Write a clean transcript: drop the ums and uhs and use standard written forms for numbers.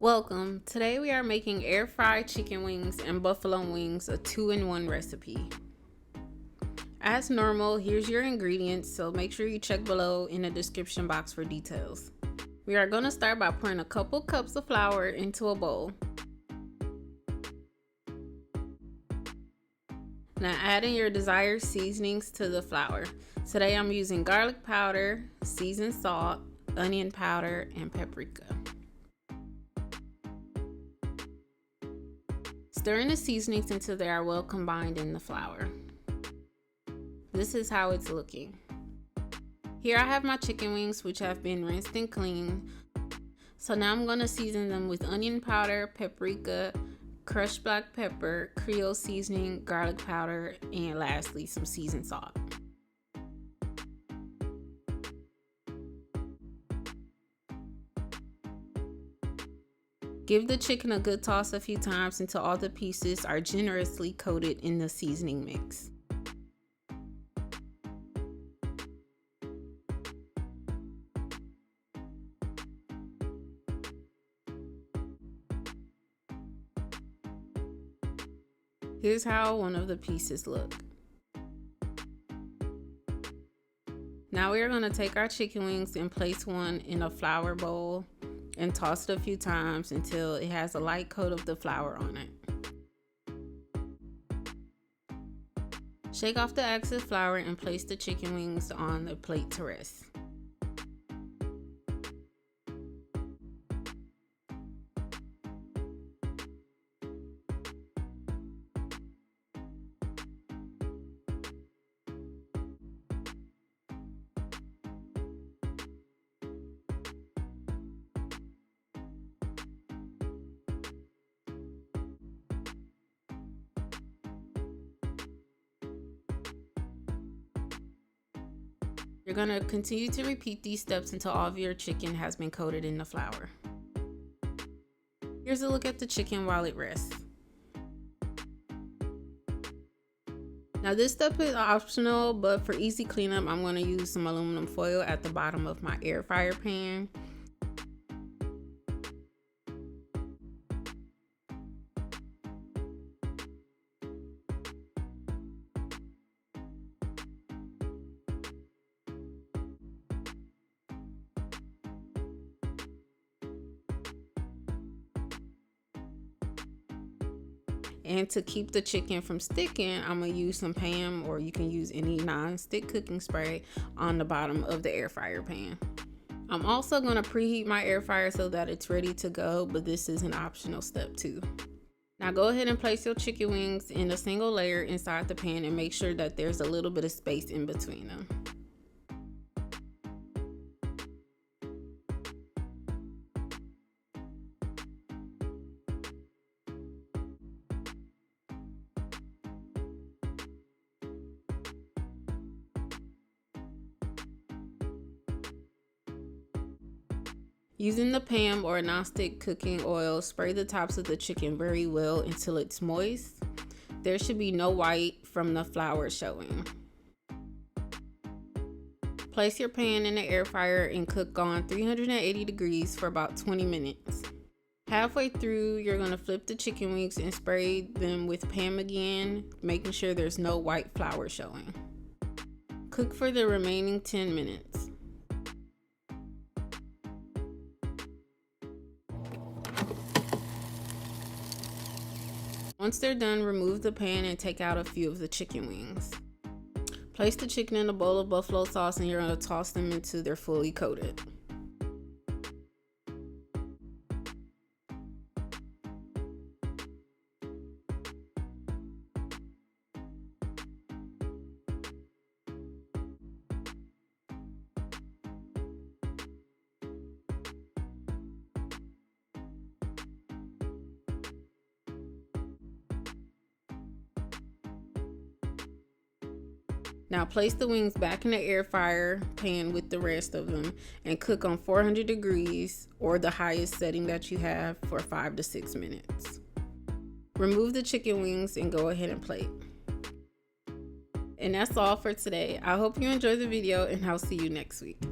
Welcome. Today we are making air fried chicken wings and buffalo wings, a 2-in-1 recipe. As normal, here's your ingredients, so make sure you check below in the description box for details. We are going to start by pouring a couple cups of flour into a bowl. Now adding your desired seasonings to the flour. Today I'm using garlic powder, seasoned salt, onion powder, and paprika. Stirring the seasonings until they are well combined in the flour. This is how it's looking. Here I have my chicken wings, which have been rinsed and cleaned. So now I'm going to season them with onion powder, paprika, crushed black pepper, Creole seasoning, garlic powder, and lastly some seasoned salt. Give the chicken a good toss a few times until all the pieces are generously coated in the seasoning mix. Here's how one of the pieces look. Now we are going to take our chicken wings and place one in a flour bowl and toss it a few times until it has a light coat of the flour on it. Shake off the excess flour and place the chicken wings on the plate to rest. You're going to continue to repeat these steps until all of your chicken has been coated in the flour. Here's a look at the chicken while it rests. Now this step is optional, but for easy cleanup, I'm going to use some aluminum foil at the bottom of my air fryer pan. And to keep the chicken from sticking, I'm going to use some Pam, or you can use any non-stick cooking spray on the bottom of the air fryer pan. I'm also going to preheat my air fryer so that it's ready to go, but this is an optional step too. Now go ahead and place your chicken wings in a single layer inside the pan and make sure that there's a little bit of space in between them. Using the Pam or non-stick cooking oil, spray the tops of the chicken very well until it's moist. There should be no white from the flour showing. Place your pan in the air fryer and cook on 380 degrees for about 20 minutes. Halfway through, you're going to flip the chicken wings and spray them with Pam again, making sure there's no white flour showing. Cook for the remaining 10 minutes. Once they're done, remove the pan and take out a few of the chicken wings. Place the chicken in a bowl of buffalo sauce and you're going to toss them until they're fully coated. Now place the wings back in the air fryer pan with the rest of them and cook on 400 degrees or the highest setting that you have for 5 to 6 minutes. Remove the chicken wings and go ahead and plate. And that's all for today. I hope you enjoyed the video and I'll see you next week.